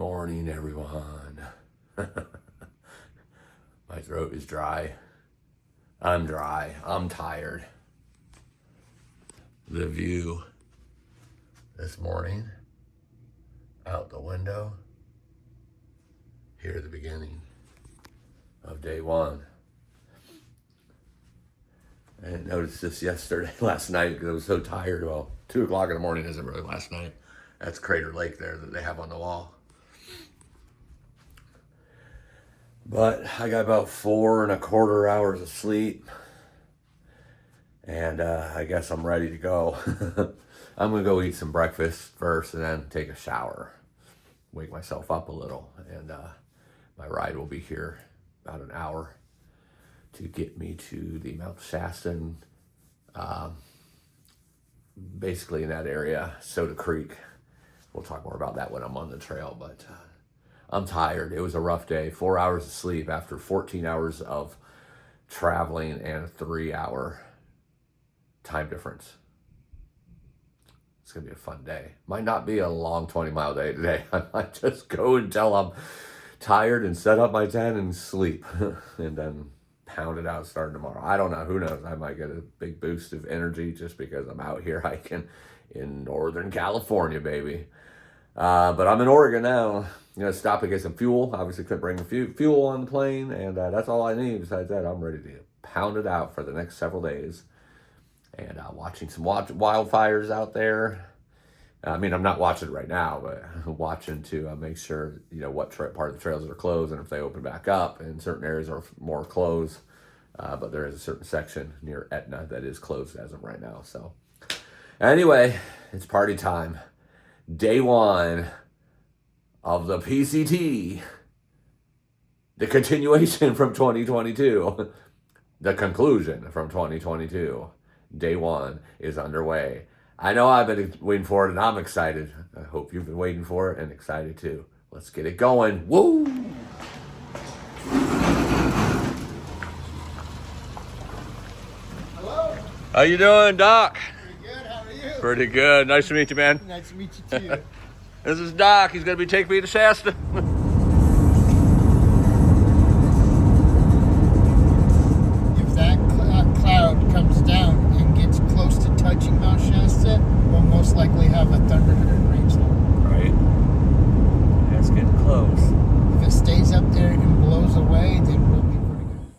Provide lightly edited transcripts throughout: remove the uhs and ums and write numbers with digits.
morning, everyone. My throat is dry. I'm dry. I'm tired. The view this morning out the window. Here at the beginning of day one. I didn't notice this last night because I was so tired. Well, 2 o'clock in the morning isn't really last night. That's Crater Lake there that they have on the wall. But I got about 4.25 hours of sleep. And I guess I'm ready to go. I'm going to go eat some breakfast first and then take a shower. Wake myself up a little. And my ride will be here about an hour to get me to the Mount Shasta, basically in that area, Soda Creek. We'll talk more about that when I'm on the trail, but I'm tired. It was a rough day. 4 hours of sleep after 14 hours of traveling and a 3-hour time difference. It's going to be a fun day. Might not be a long 20-mile day today. I might just go until I'm tired and set up my tent and sleep and then pound it out starting tomorrow. I don't know. Who knows? I might get a big boost of energy just because I'm out here hiking in Northern California, baby. But I'm in Oregon now. You know, stop and get some fuel. Obviously couldn't bring fuel on the plane, and that's all I need. Besides that, I'm ready to pound it out for the next several days. And watching some wildfires out there. I mean, I'm not watching it right now, but watching to make sure, you know, what part of the trails are closed and if they open back up. And certain areas are more closed, but there is a certain section near Etna that is closed as of right now. So anyway, it's party time. Day one of the PCT. The continuation from 2022. The conclusion from 2022. Day one is underway. I know I've been waiting for it and I'm excited. I hope you've been waiting for it and excited too. Let's get it going. Woo! Hello. How you doing, Doc? Pretty good. How are you? Pretty good. Nice to meet you, man. Nice to meet you too. This is Doc. He's going to be taking me to Shasta. If that cloud comes down and gets close to touching Mount Shasta, we'll most likely have a thundered rainstorm. Right. That's getting close. If it stays up there and blows away, then we'll be pretty good.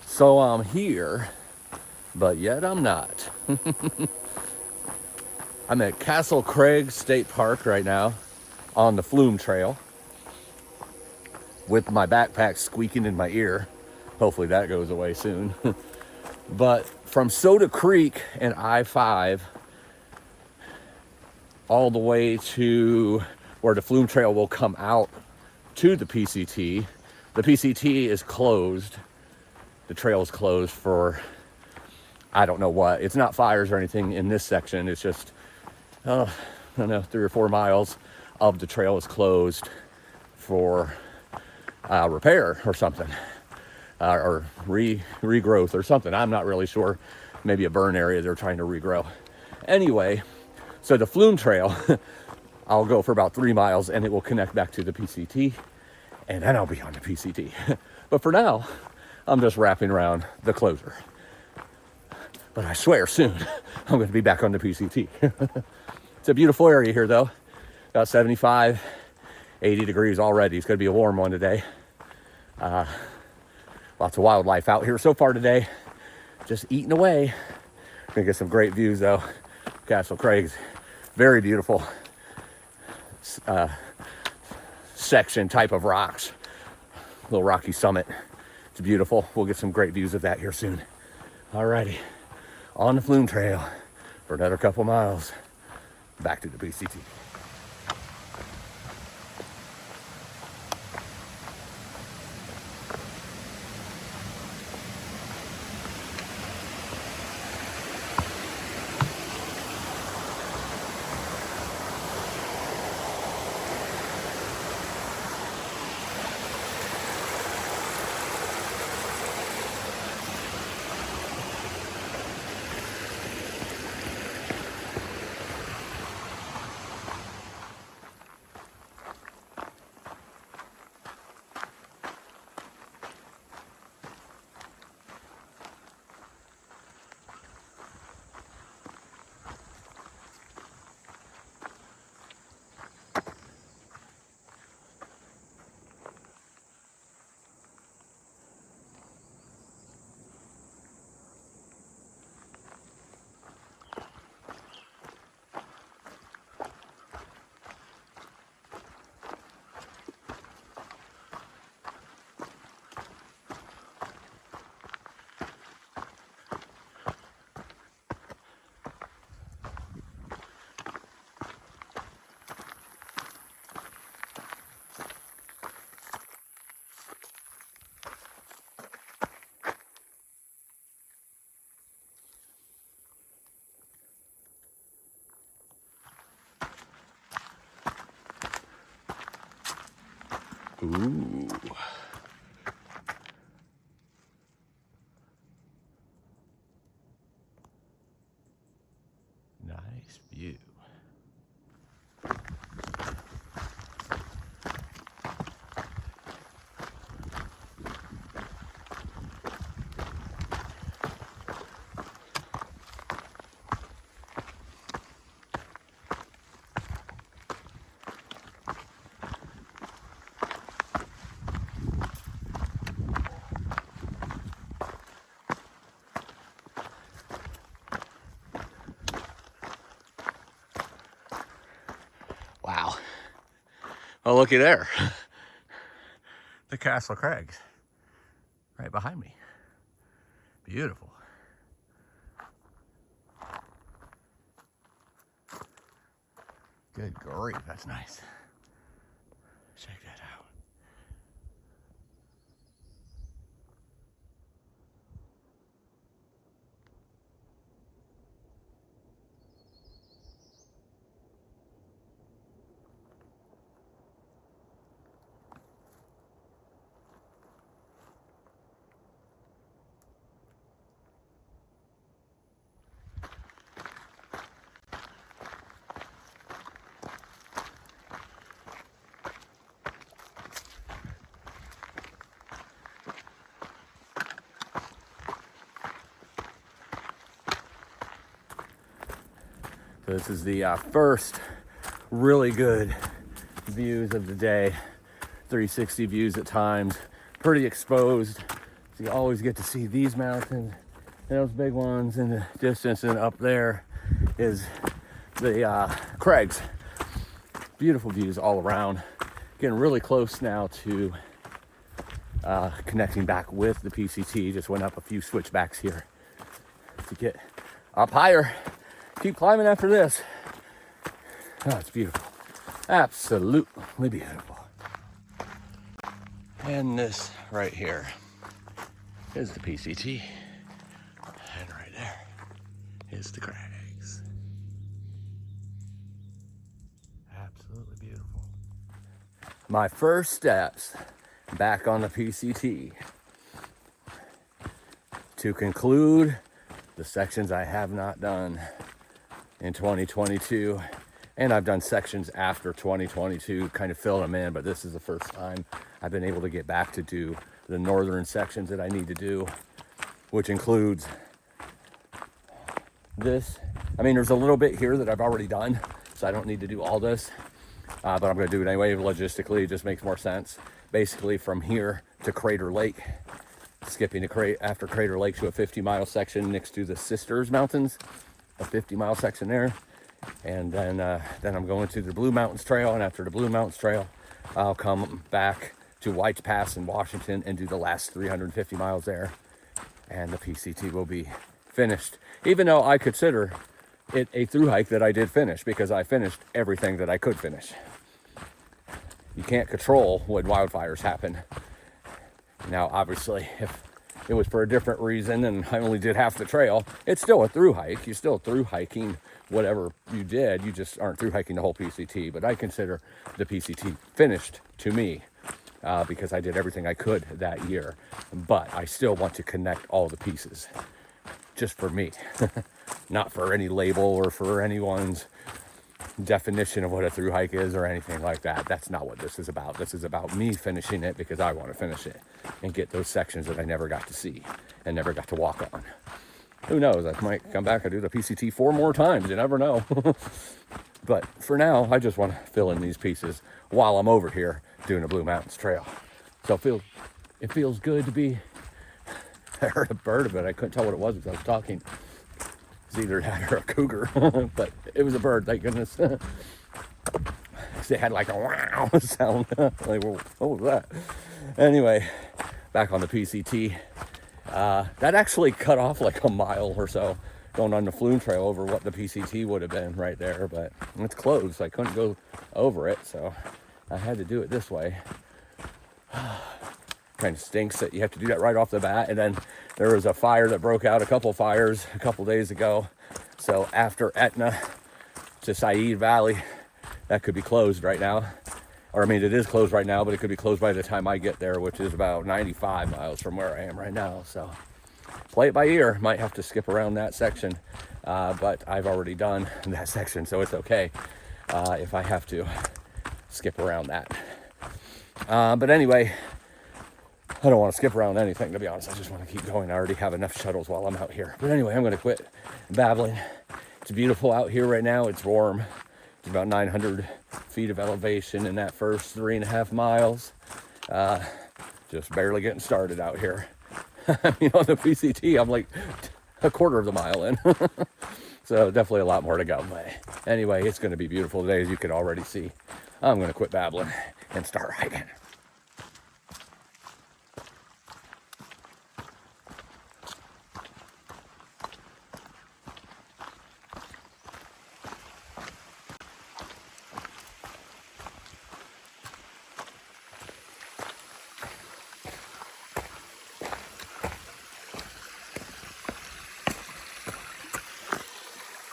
So I'm here, but yet I'm not. I'm at Crags State Park right now on the Flume Trail with my backpack squeaking in my ear. Hopefully that goes away soon. But from Soda Creek and I-5 all the way to where the Flume Trail will come out to the PCT. The PCT is closed. The trail is closed for, I don't know what. It's not fires or anything in this section. It's just, I don't know, 3 or 4 miles of the trail is closed for repair or something, or regrowth or something. I'm not really sure. Maybe a burn area they're trying to regrow. Anyway, so the Flume Trail, I'll go for about 3 miles and it will connect back to the PCT, and then I'll be on the PCT. But for now, I'm just wrapping around the closure. But I swear soon, I'm going to be back on the PCT. It's a beautiful area here though. About 75, 80 degrees already. It's going to be a warm one today. Lots of wildlife out here so far today. Just eating away. Gonna get some great views though. Castle Crags, very beautiful section type of rocks. Little rocky summit. It's beautiful. We'll get some great views of that here soon. Alrighty, on the Flume Trail for another couple miles. Back to the PCT. Ooh. Nice view. Wow. Oh, looky there. The Castle Crags. Right behind me. Beautiful. Good grief, that's nice. Check that out. So this is the first really good views of the day. 360 views at times, pretty exposed. So you always get to see these mountains and those big ones in the distance, and up there is the Crags. Beautiful views all around. Getting really close now to connecting back with the PCT. Just went up a few switchbacks here to get up higher. Keep climbing after this. Oh, it's beautiful. Absolutely beautiful. And this right here is the PCT. And right there is the Crags. Absolutely beautiful. My first steps back on the PCT to conclude the sections I have not done in 2022, and I've done sections after 2022, kind of filling them in, but this is the first time I've been able to get back to do the northern sections that I need to do, which includes this. I mean, there's a little bit here that I've already done, so I don't need to do all this, but I'm gonna do it anyway. Logistically, it just makes more sense. Basically from here to Crater Lake, skipping after Crater Lake to a 50-mile section next to the Sisters Mountains, a 50-mile section there, and then I'm going to the Blue Mountains Trail, and after the Blue Mountains Trail, I'll come back to White's Pass in Washington and do the last 350 miles there, and the PCT will be finished. Even though I consider it a through hike that I did finish, because I finished everything that I could finish. You can't control when wildfires happen. Now, obviously, if it was for a different reason and I only did half the trail, it's still a through hike. You're still through hiking whatever you did. You just aren't through hiking the whole PCT. But I consider the PCT finished to me because I did everything I could that year. But I still want to connect all the pieces just for me, not for any label or for anyone's definition of what a through hike is or anything like that. That's not what this is about. This is about me finishing it because I want to finish it and get those sections that I never got to see and never got to walk on. Who knows? I might come back and do the PCT 4 more times. You never know. But for now, I just want to fill in these pieces while I'm over here doing the Blue Mountains Trail. So it feels good to be. I heard a bird of it. I couldn't tell what it was because I was talking. It's either that or a cougar, but it was a bird, thank goodness. They had like a wow sound. Like, what was that? Anyway, back on the PCT. That actually cut off like a mile or so going on the Flume Trail over what the PCT would have been right there, but it's closed, so I couldn't go over it, so I had to do it this way. Kind of stinks that you have to do that right off the bat. And then there was a fire that broke out, a couple fires a couple days ago. So after Etna to Said Valley, that could be closed right now. Or I mean, it is closed right now, but it could be closed by the time I get there, which is about 95 miles from where I am right now. So play it by ear. Might have to skip around that section, but I've already done that section, so it's okay if I have to skip around that. But anyway, I don't want to skip around anything, to be honest. I just want to keep going. I already have enough shuttles while I'm out here. But anyway, I'm going to quit babbling. It's beautiful out here right now. It's warm. It's about 900 feet of elevation in that first 3.5 miles. Just barely getting started out here. I mean, on the PCT, I'm like a quarter of the mile in. So definitely a lot more to go. But anyway, it's going to be beautiful today, as you can already see. I'm going to quit babbling and start hiking.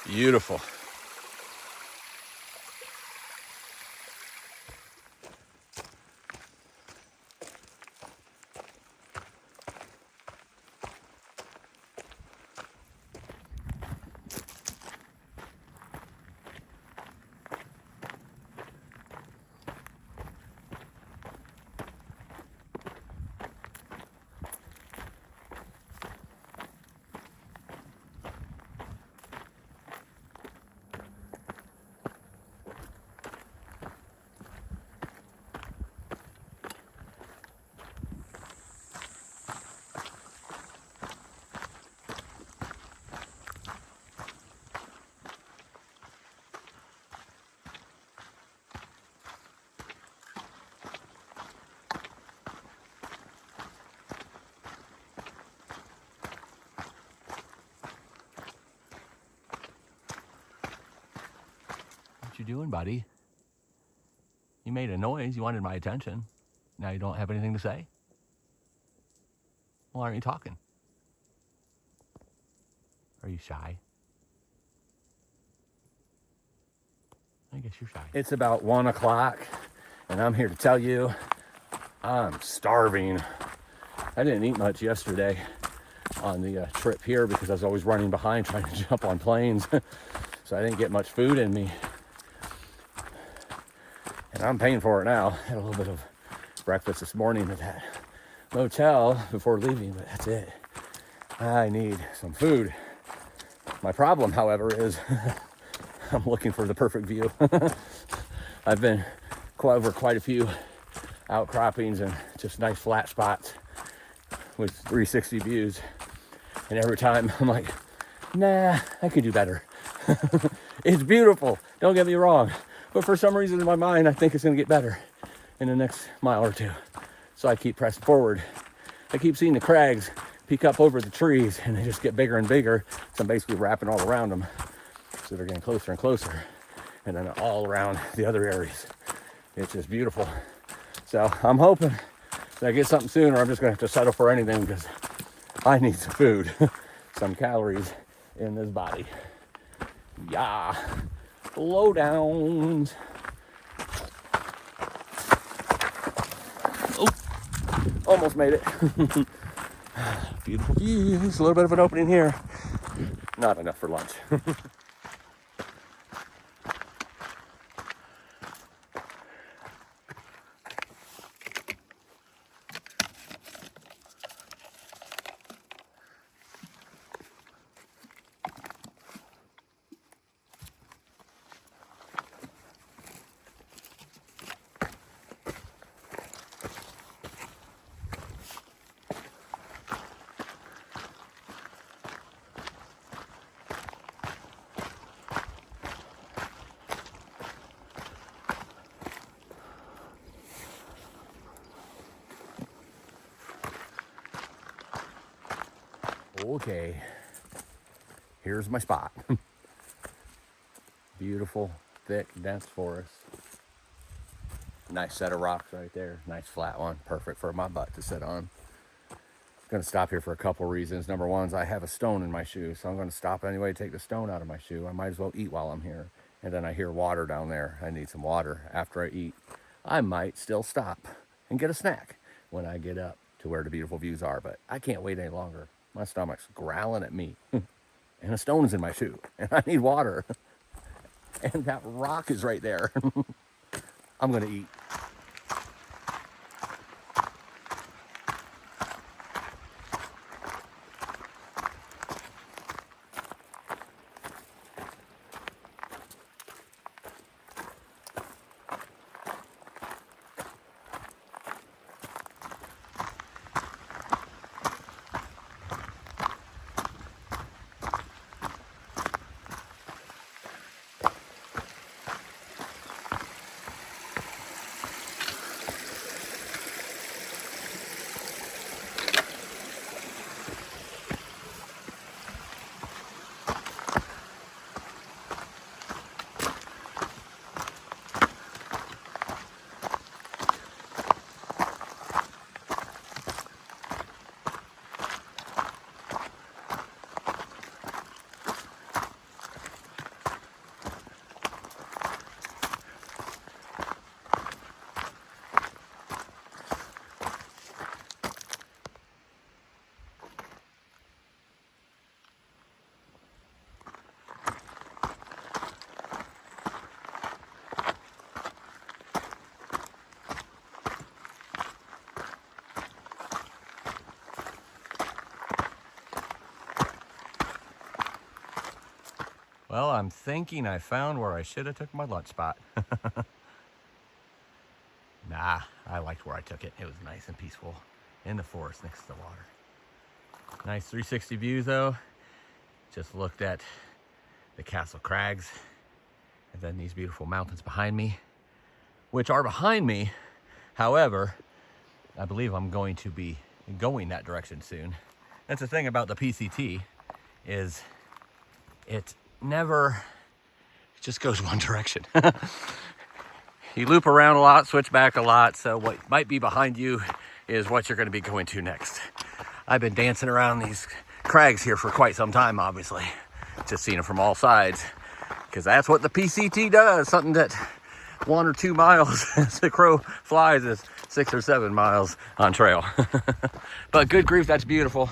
Beautiful. What you doing, buddy? You made a noise. You wanted my attention. Now you don't have anything to say? Well, aren't you talking? Are you shy? I guess you're shy. It's about 1 o'clock, and I'm here to tell you I'm starving. I didn't eat much yesterday on the trip here because I was always running behind trying to jump on planes. So I didn't get much food in me. And I'm paying for it now. Had a little bit of breakfast this morning at that motel before leaving, but that's it. I need some food. My problem, however, is I'm looking for the perfect view. I've been over quite a few outcroppings and just nice flat spots with 360 views. And every time I'm like, nah, I could do better. It's beautiful, don't get me wrong. But for some reason in my mind, I think it's gonna get better in the next mile or two. So I keep pressing forward. I keep seeing the crags peek up over the trees and they just get bigger and bigger. So I'm basically wrapping all around them. So they're getting closer and closer. And then all around the other areas. It's just beautiful. So I'm hoping that I get something soon, or I'm just gonna have to settle for anything because I need some food, some calories in this body. Yeah. Lowdowns. Oh, almost made it. Beautiful views. A little bit of an opening here. Not enough for lunch. Okay, here's my spot. Beautiful, thick, dense forest. Nice set of rocks right there. Nice flat one, perfect for my butt to sit on. Gonna stop here for a couple reasons. Number one is I have a stone in my shoe, so I'm gonna stop anyway, take the stone out of my shoe. I might as well eat while I'm here. And then I hear water down there. I need some water after I eat. I might still stop and get a snack when I get up to where the beautiful views are, but I can't wait any longer. My stomach's growling at me, and a stone's in my shoe, and I need water, and that rock is right there. I'm gonna eat. Well, I'm thinking I found where I should have took my lunch spot. Nah, I liked where I took it. It was nice and peaceful in the forest next to the water. Nice 360 view though. Just looked at the Castle Crags and then these beautiful mountains behind me, which are behind me. However, I believe I'm going to be going that direction soon. That's the thing about the PCT is it never just goes one direction. You loop around a lot, switch back a lot, so what might be behind you is what you're going to be going to next. I've been dancing around these crags here for quite some time, obviously. Just seeing them from all sides, because that's what the PCT does. Something that 1 or 2 miles as the crow flies is 6 or 7 miles on trail. But good grief, that's beautiful.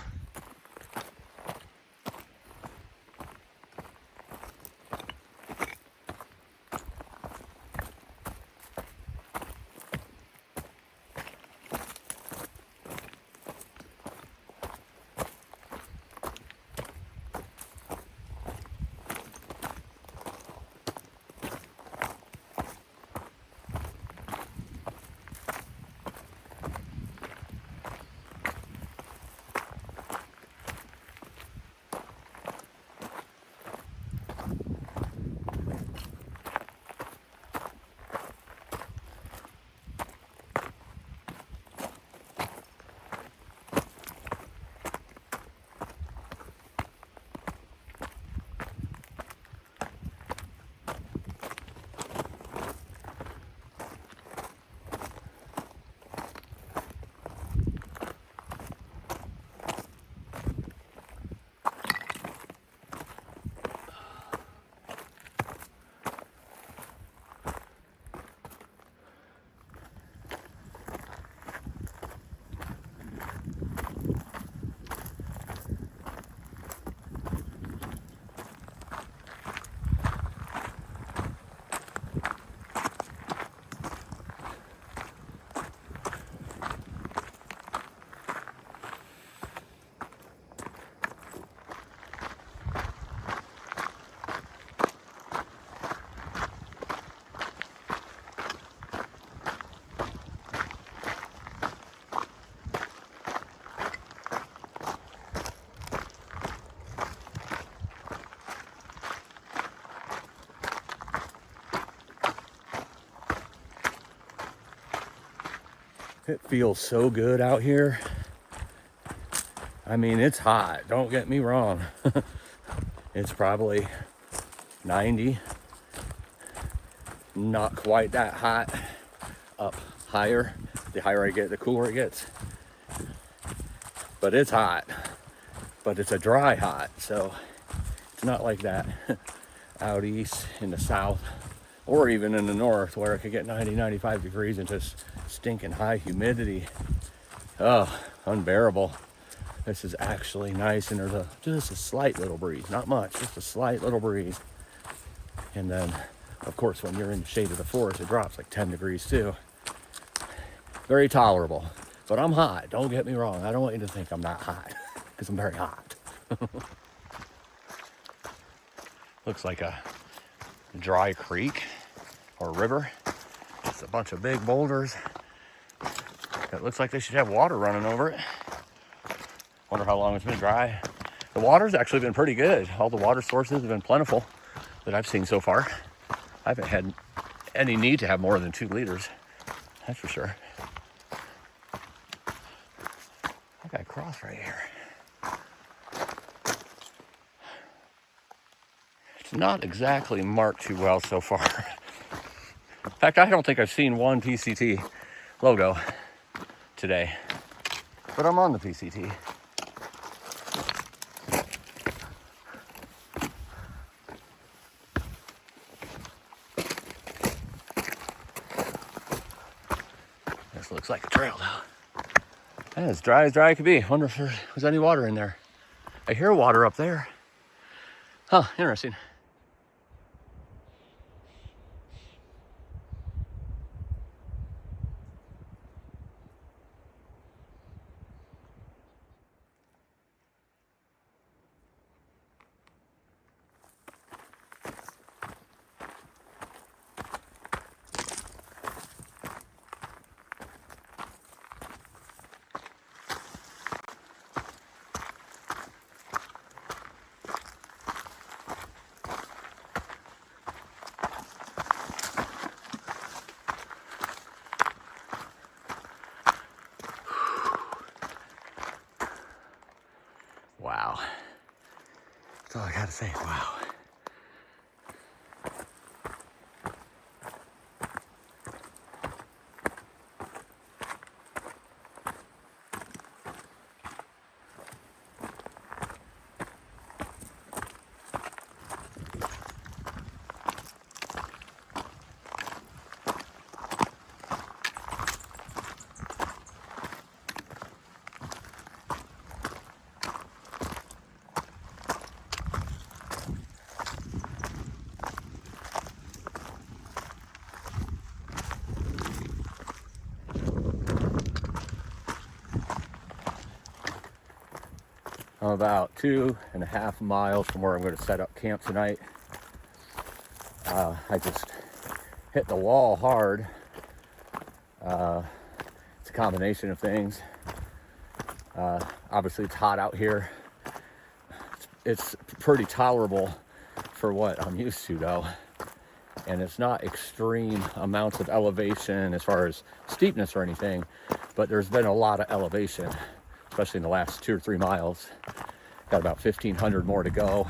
It feels so good out here. I mean, it's hot, don't get me wrong. It's probably 90, not quite that hot. Up higher, the higher I get, the cooler it gets. But it's hot, but it's a dry hot, so it's not like that out east in the south or even in the north where it could get 90, 95 degrees and just stinking high humidity. Oh, unbearable. This is actually nice, and there's just a slight little breeze, not much, just a slight little breeze. And then, of course, when you're in the shade of the forest, it drops like 10 degrees too. Very tolerable, but I'm hot. Don't get me wrong. I don't want you to think I'm not hot, because I'm very hot. Looks like a dry creek or river. Just a bunch of big boulders. It looks like they should have water running over it. Wonder how long it's been dry. The water's actually been pretty good. All the water sources have been plentiful that I've seen so far. I haven't had any need to have more than 2 liters. That's for sure. I got a cross right here. It's not exactly marked too well so far. In fact, I don't think I've seen one PCT logo today, but I'm on the PCT. This looks like a trail though. And as dry it could be. Wonder if there's any water in there. I hear water up there. Huh, interesting. Wow. That's all I gotta say. Wow. I'm about 2.5 miles from where I'm going to set up camp tonight. I just hit the wall hard. It's a combination of things. Obviously it's hot out here. It's pretty tolerable for what I'm used to though. And it's not extreme amounts of elevation as far as steepness or anything, but there's been a lot of elevation, especially in the last 2 or 3 miles. Got about 1,500 more to go.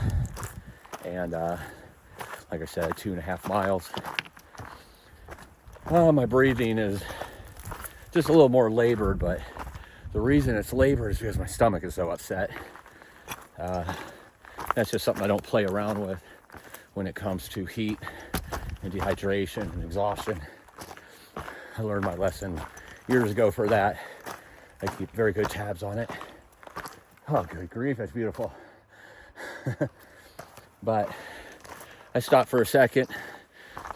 And like I said, 2.5 miles. My breathing is just a little more labored, but the reason it's labored is because my stomach is so upset. That's just something I don't play around with when it comes to heat and dehydration and exhaustion. I learned my lesson years ago for that. I keep very good tabs on it. Oh, good grief, that's beautiful. But I stopped for a second,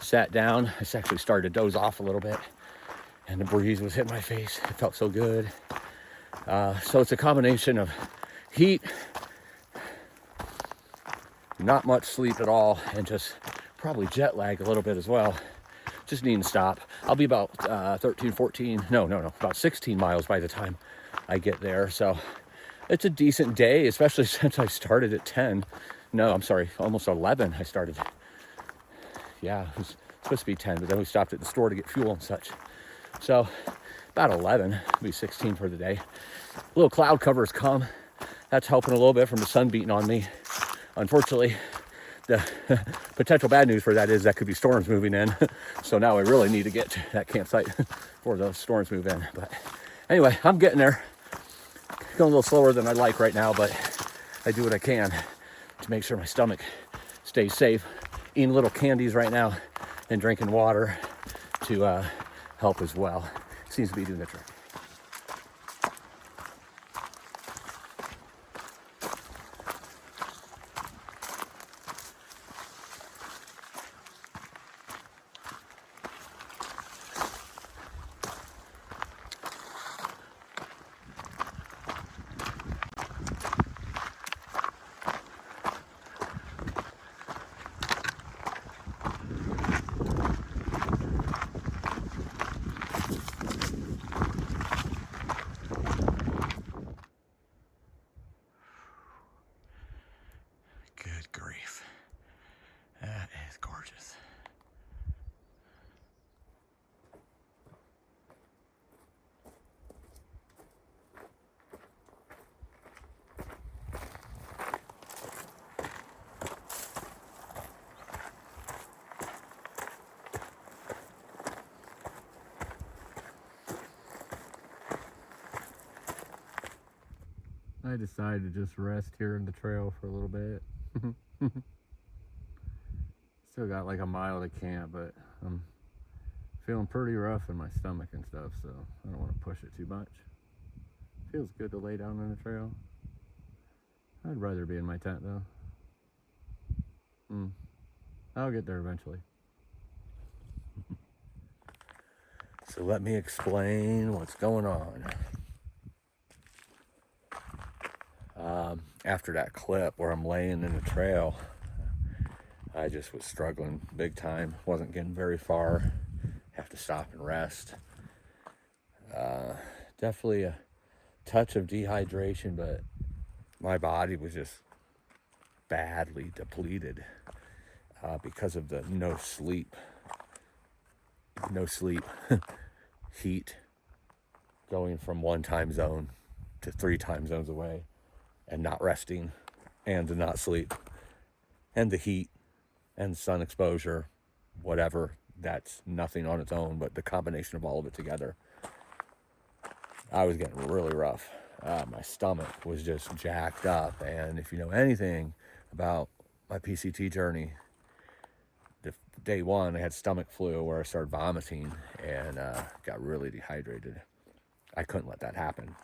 sat down. I actually started to doze off a little bit, and the breeze was hitting my face. It felt so good. So it's a combination of heat, not much sleep at all, and just probably jet lag a little bit as well. Just need to stop. I'll be about 16 miles by the time I get there. So it's a decent day, especially since I started at 10. No, I'm sorry, almost 11 I started. Yeah, it was supposed to be 10, but then we stopped at the store to get fuel and such. So about 11, it'll be 16 for the day. Little cloud covers come. That's helping a little bit from the sun beating on me. Unfortunately, the potential bad news for that is that could be storms moving in. So now I really need to get to that campsite before those storms move in. But anyway, I'm getting there. Going a little slower than I'd like right now, but I do what I can to make sure my stomach stays safe. Eating little candies right now and drinking water to help as well. Seems to be doing the trick. Good grief. That is gorgeous. I decided to just rest here in the trail for a little bit. Still got like a mile to camp, but I'm feeling pretty rough in my stomach and stuff, so I don't want to push it too much. Feels good to lay down on the trail. I'd rather be in my tent though. I'll get there eventually. So let me explain what's going on. After that clip where I'm laying in the trail, I just was struggling big time. Wasn't getting very far. Have to stop and rest. Definitely a touch of dehydration, but my body was just badly depleted because of the no sleep heat, going from one time zone to 3 time zones away, and not resting, and to not sleep, and the heat and sun exposure, whatever, that's nothing on its own, but the combination of all of it together, I was getting really rough. My stomach was just jacked up, and if you know anything about my PCT journey, day 1 I had stomach flu where I started vomiting and got really dehydrated. I couldn't let that happen.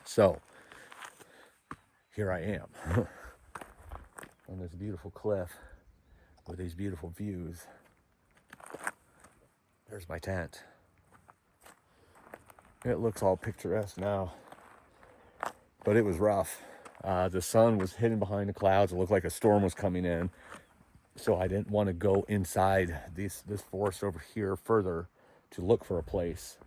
So here I am on this beautiful cliff with these beautiful views. There's my tent. It looks all picturesque now, but it was rough. The sun was hidden behind the clouds. It looked like a storm was coming in. So I didn't want to go inside this forest over here further to look for a place.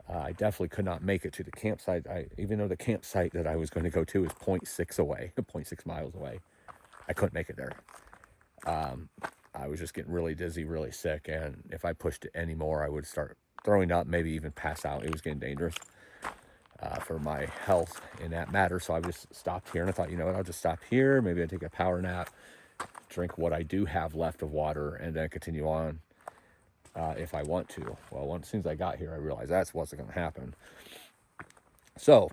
I definitely could not make it to the campsite. Even though the campsite that I was going to go to is 0.6 away, 0.6 miles away, I couldn't make it there. I was just getting really dizzy, really sick, and if I pushed it anymore, I would start throwing up, maybe even pass out. It was getting dangerous for my health in that matter. So I just stopped here, and I thought, you know what, I'll just stop here. Maybe I'll take a power nap, drink what I do have left of water, and then continue on if I want to. Well, as soon as I got here, I realized that's what's going to happen. So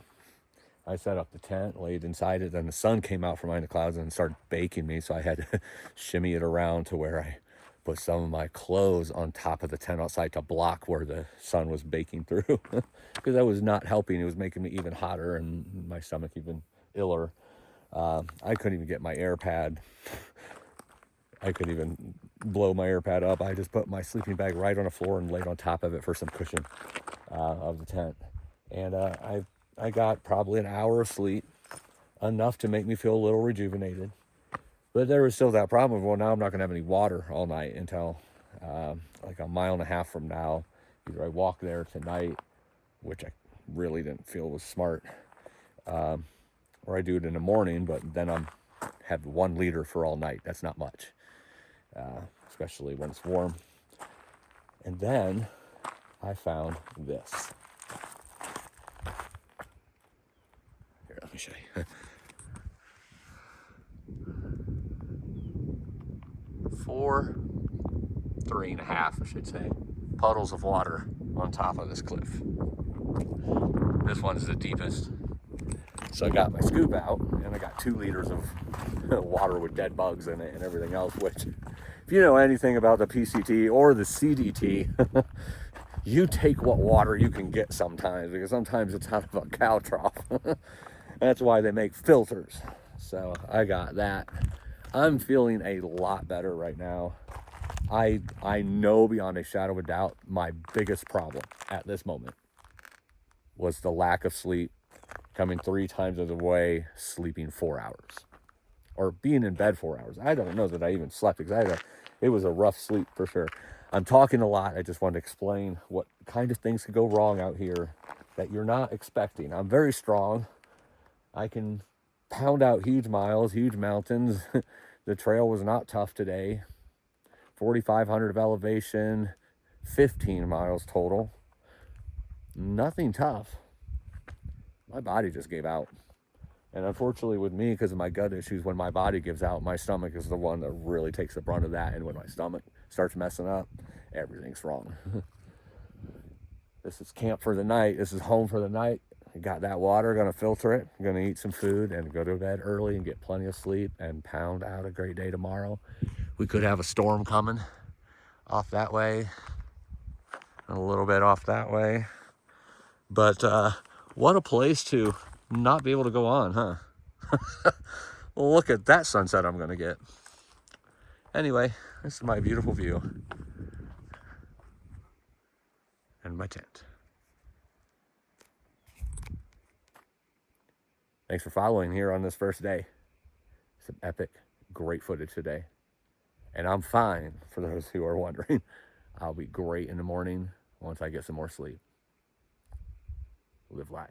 I set up the tent, laid inside it, then the sun came out from behind the clouds and started baking me, so I had to shimmy it around to where I put some of my clothes on top of the tent outside to block where the sun was baking through, because that was not helping. It was making me even hotter and my stomach even iller. I couldn't even get my air pad. I couldn't even blow my air pad up. I just put my sleeping bag right on the floor and laid on top of it for some cushion of the tent. And I got probably an hour of sleep, enough to make me feel a little rejuvenated. But there was still that problem of, well, now I'm not going to have any water all night until like a mile and a half from now. Either I walk there tonight, which I really didn't feel was smart, or I do it in the morning, but then I'm have 1 liter for all night. That's not much, especially when it's warm. And then I found this. Here, let me show you. 3.5, I should say, puddles of water on top of this cliff. This one's the deepest. So I got my scoop out, and I got 2 liters of water with dead bugs in it and everything else, which, if you know anything about the PCT or the CDT, you take what water you can get sometimes, because sometimes it's out of a cow trough. That's why they make filters. So I got that. I'm feeling a lot better right now. I know beyond a shadow of a doubt my biggest problem at this moment was the lack of sleep, coming 3 times of the way, sleeping 4 hours. Or being in bed 4 hours. I don't know that I even slept, because it was a rough sleep for sure. I'm talking a lot. I just want to explain what kind of things could go wrong out here that you're not expecting. I'm very strong. I can pound out huge miles, huge mountains. The trail was not tough today. 4,500 of elevation, 15 miles total. Nothing tough. My body just gave out. And unfortunately with me, because of my gut issues, when my body gives out, my stomach is the one that really takes the brunt of that. And when my stomach starts messing up, everything's wrong. This is camp for the night. This is home for the night. I got that water, gonna filter it, gonna eat some food and go to bed early and get plenty of sleep and pound out a great day tomorrow. We could have a storm coming off that way and a little bit off that way. But what a place to not be able to go on, huh? Well, look at that sunset I'm gonna get. Anyway, this is my beautiful view and my tent. Thanks for following here on this first day. Some epic, great footage today. And I'm fine, for those who are wondering. I'll be great in the morning once I get some more sleep. Live life.